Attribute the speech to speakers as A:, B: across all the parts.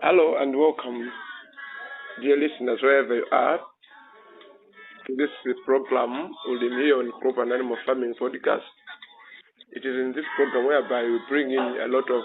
A: Hello and welcome, dear listeners, wherever you are, to this program, Ulimi on Crop and Animal Farming Podcast. It is in this program whereby we bring in a lot of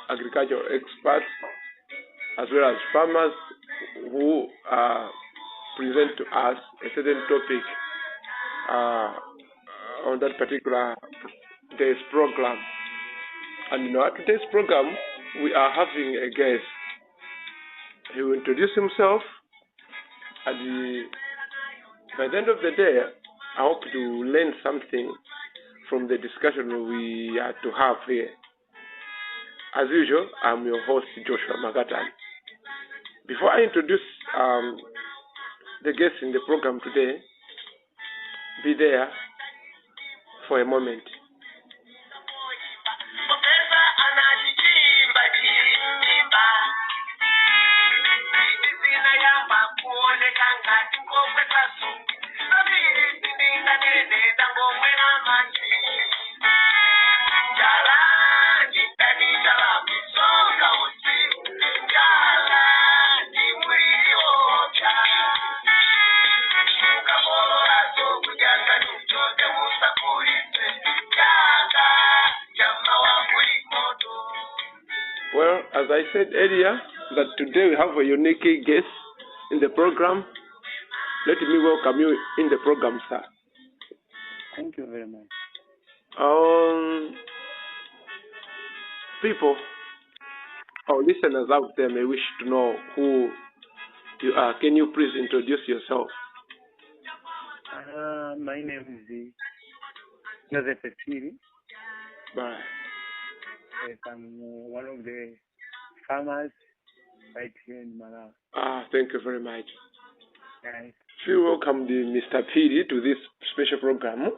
A: agricultural experts as well as farmers who present to us a certain topic on that particular day's program. And in our today's program, we are having a guest. He will introduce himself, and by the end of the day, I hope to learn something from the discussion we are to have here. As usual, I'm your host, Joshua Magatan. Before I introduce the guests in the program today, be there for a moment. Well, as I said earlier, that today we have a unique guest in the program. Let me welcome you in the program, sir.
B: Thank you very much.
A: People, our listeners out there may wish to know who you are. Can you please introduce yourself?
B: My name is Joseph Epiri.
A: Bye.
B: Yes, I'm one of the farmers right here in Malawi.
A: Thank you very much.
B: Yes.
A: We welcome Mr. Piri to this special program.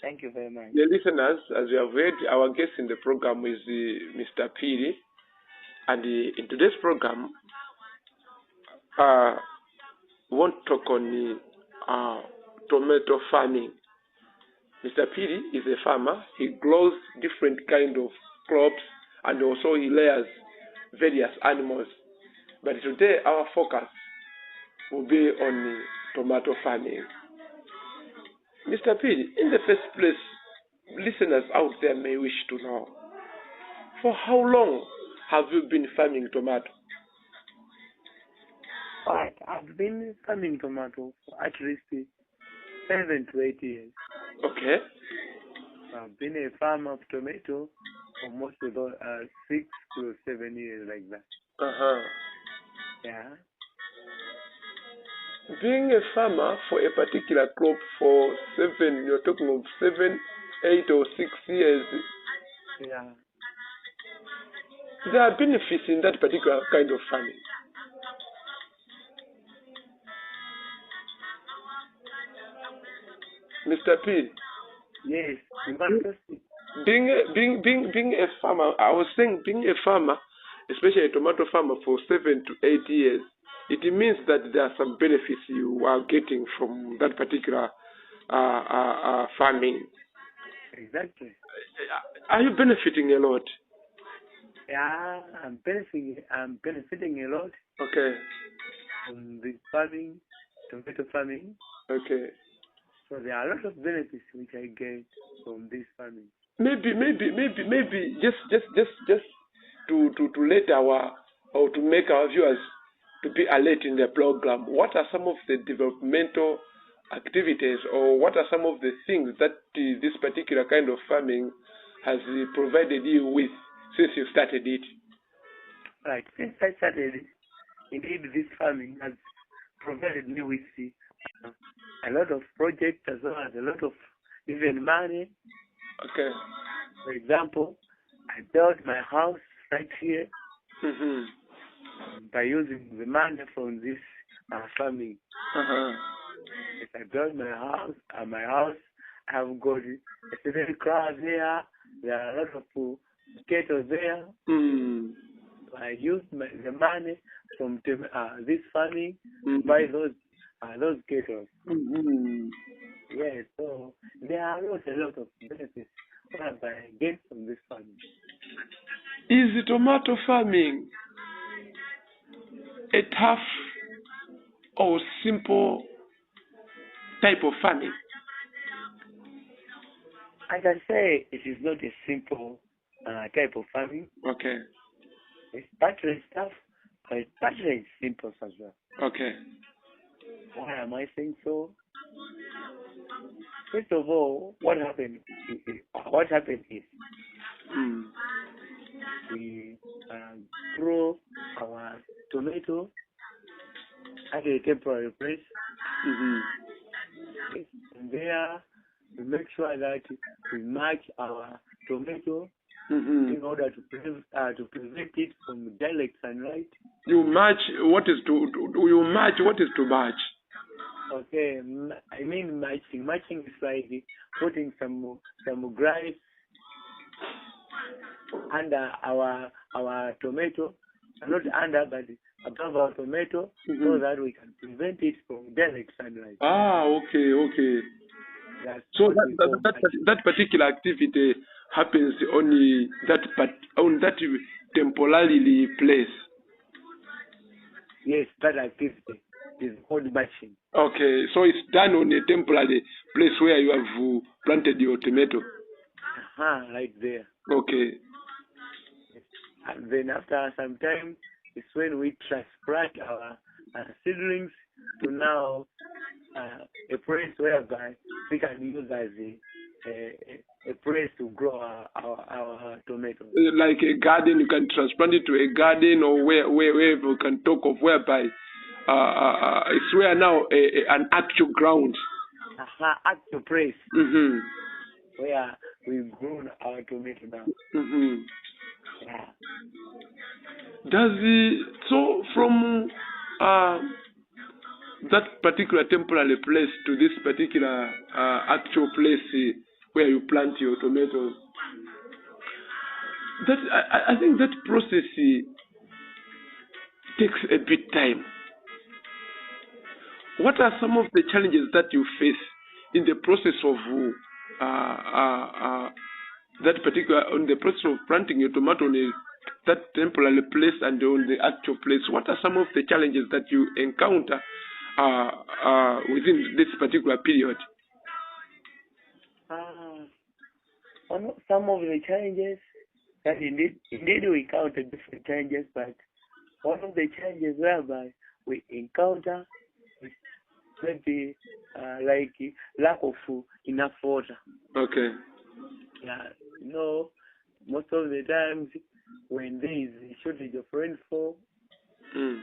B: Thank you very much.
A: The listeners, as you have heard, our guest in the program is Mr. Piri. And in today's program, we want to talk on tomato farming. Mr. Piri is a farmer. He grows different kind of crops and also he rears various animals. But today our focus will be on tomato farming. Mr. Piri, in the first place, listeners out there may wish to know, for how long have you been farming tomato?
B: Right. I've been farming tomato for at least 7 to 8 years.
A: Okay.
B: I've been a farmer of tomato for most of 6 to 7 years like that. Yeah.
A: Being a farmer for a particular crop for 7, you're talking of 7, 8 or 6 years.
B: Yeah.
A: There are benefits in that particular kind of farming. Mr. P.
B: Yes.
A: Being a farmer, I was saying being a farmer, especially a tomato farmer for 7 to 8 years, it means that there are some benefits you are getting from that particular farming.
B: Exactly.
A: Are you benefiting a lot?
B: Yeah, I'm benefiting a lot.
A: Okay.
B: From this farming, tomato farming.
A: Okay.
B: So there are a lot of benefits which I get from this farming.
A: Maybe just to let or to make our viewers to be alert in the program. What are some of the developmental activities, or what are some of the things that this particular kind of farming has provided you with since you started it?
B: Right. Since I started it, indeed this farming has provided me with a lot of projects as well as a lot of even money.
A: Okay.
B: For example, I built my house right here by using the money from this farming. If I build my house, I have got a certain crowd there. There are a lot of cattle there. I use the money from this farming to buy those cattle. Yes, so there are a lot of benefits that I get from this farming.
A: Is tomato farming a tough or simple type of farming?
B: I can say it is not a simple type of farming.
A: Okay.
B: It's partly tough, but it's partly simple as well.
A: Okay.
B: Why am I saying so? First of all, what happened is we grow our tomato at a temporary place. And there, we make sure that we match our tomato in order to prevent it from direct sunlight.
A: You match what is to match?
B: Okay, I mean matching. Matching is like putting some grass under our tomato, not under, but above our tomato, so that we can prevent it from direct sunlight.
A: Okay.
B: That's
A: so that particular activity happens on that temporarily place.
B: Yes, that activity is called matching.
A: Okay, so it's done on a temporary place where you have planted your tomato.
B: Right there.
A: Okay.
B: And then after some time, it's when we transplant our seedlings to now a place whereby we can use as a place to grow our tomatoes.
A: Like a garden, you can transplant it to a garden, or wherever you can talk of, whereby it's where now an actual ground.
B: Actual place where we've grown our tomato now. Yeah.
A: So from that particular temporary place to this particular actual place where you plant your tomatoes, that I think that process takes a bit time. What are some of the challenges that you face in the process of on the process of planting your tomato on that temporary place and on the actual place? What are some of the challenges that you encounter within this particular period?
B: Some of the challenges that indeed we encounter different challenges, but one of the challenges whereby we encounter is maybe like lack of enough water.
A: Okay.
B: Yeah, most of the times when there is a shortage of rainfall, we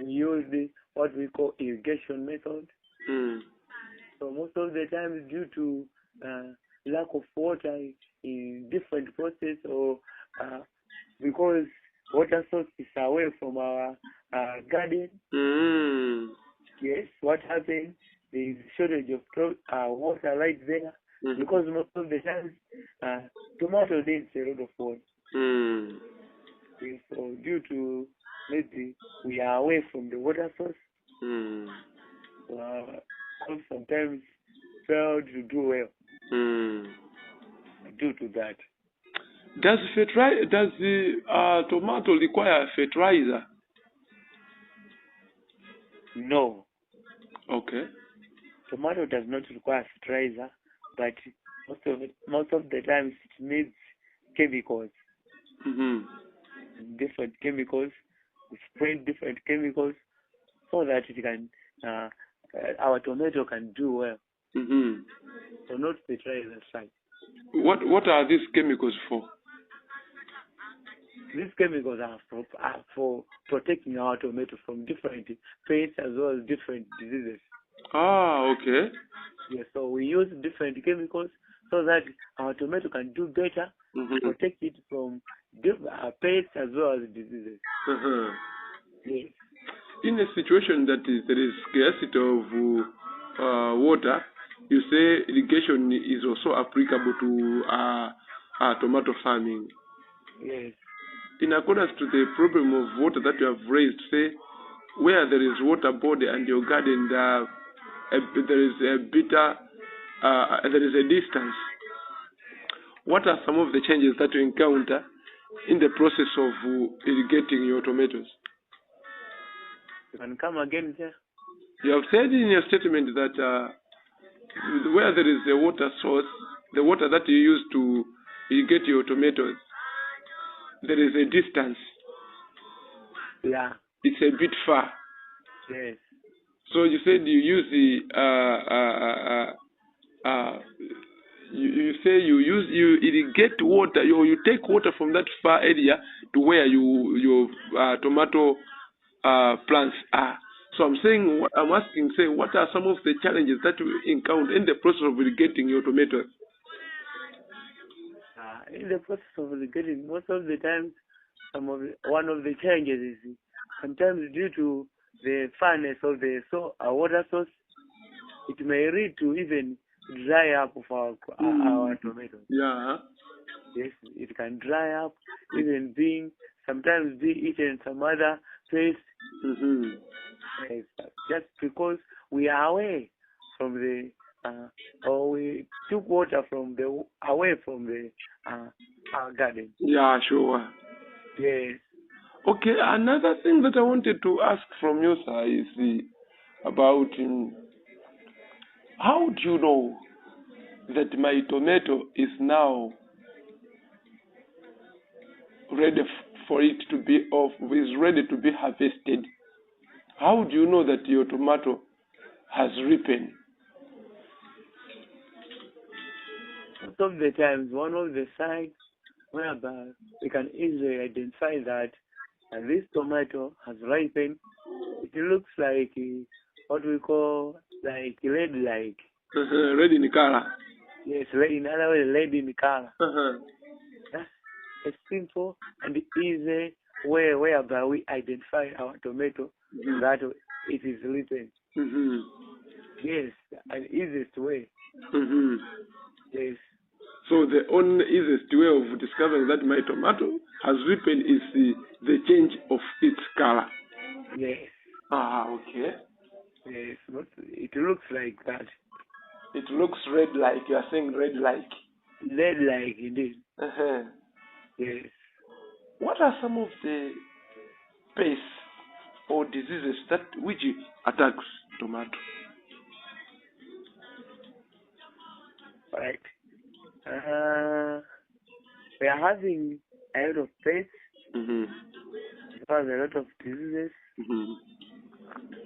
B: use what we call irrigation method. So most of the time, due to lack of water in different process, or because water source is away from our garden. Yes, what happens? There is shortage of water right there, because most of the time tomato needs a lot of water. Yes, so due to maybe we are away from the water source, sometimes fail to do well due to that.
A: Does the tomato require fertilizer?
B: No.
A: Okay.
B: Tomato does not require fertilizer, but most of the times it needs chemicals. Different chemicals. We spray different chemicals so that it can our tomato can do well. So not fertilizer side.
A: What are these chemicals for?
B: These chemicals are for protecting our tomato from different pests as well as different diseases.
A: Okay.
B: Yeah, so we use different chemicals so that our tomato can do better, protect it from pests as well as diseases. Yes.
A: In a situation that there is scarcity of water, you say irrigation is also applicable to tomato farming.
B: Yes.
A: In accordance to the problem of water that you have raised, say where there is water body and your garden, there is a distance. What are some of the changes that you encounter in the process of irrigating your tomatoes?
B: You can come again, sir.
A: You have said in your statement that where there is a water source, the water that you use to irrigate your tomatoes, there is a distance.
B: Yeah.
A: It's a bit far.
B: Yes.
A: So you said you use you irrigate water, you take water from that far area to where your tomato plants are. So I'm asking, what are some of the challenges that you encounter in the process of irrigating your tomatoes?
B: In the process of irrigating, most of the time, one of the challenges is sometimes due to the farness of the water source, it may lead to even dry up of our tomatoes.
A: Yeah.
B: Yes, it can dry up, even sometimes be eaten some other pests. Yes, just because we are away from the or we took water away from the our garden.
A: Yeah, sure.
B: Yes.
A: Okay, another thing that I wanted to ask from you, sir, is about how do you know that my tomato is now ready for it to be ready to be harvested? How do you know that your tomato has ripened?
B: Most of the times, one of the signs whereby we can easily identify that this tomato has ripened, it looks like what we call like red-like.
A: Red in color.
B: Yes, red in other way, red in color. That's a simple and easy way whereby we identify our tomato that it is ripened. Yes, an easiest way. Yes.
A: So the only easiest way of discovering that my tomato has ripened is the change of its color.
B: Yes.
A: Okay.
B: Yes, but it looks like that.
A: It looks red-like. You are saying red-like.
B: Red-like, indeed. Yes.
A: What are some of the pests or diseases which attacks tomato?
B: Right. We are having a lot of pests. We have a lot of diseases.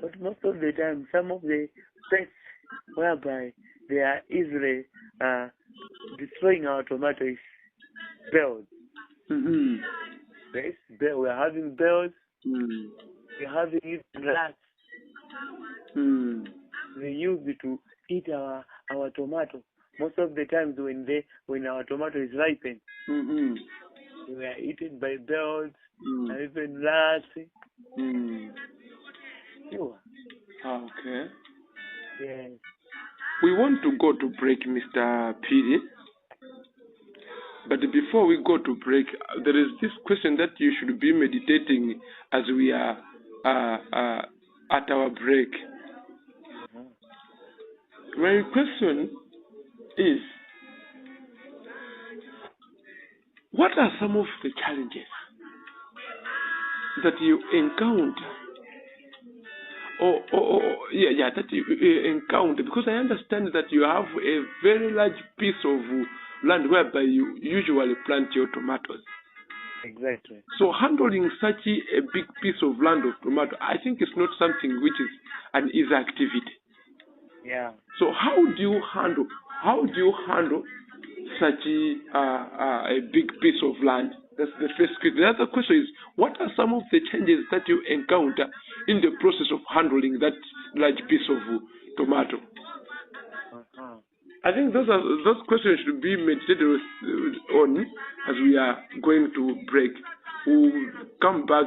B: But most of the time, some of the pests whereby they are easily destroying our tomatoes, bells. Yes, we are having bells. We are having even rats. They use it to eat our tomato. Most of the times when our tomato is ripened, we are eaten by birds and even rats. Sure.
A: Okay.
B: Yes.
A: We want to go to break, Mr. Piri. But before we go to break, there is this question that you should be meditating as we are at our break. My question is, what are some of the challenges that you encounter that you encounter? Because I understand that you have a very large piece of land whereby you usually plant your tomatoes.
B: Exactly.
A: So handling such a big piece of land of tomato, I think it's not something which is an easy activity.
B: Yeah.
A: So how do you handle such a big piece of land? That's the first question. The other question is, what are some of the changes that you encounter in the process of handling that large piece of tomato? I think those questions should be meditated on as we are going to break. We'll come back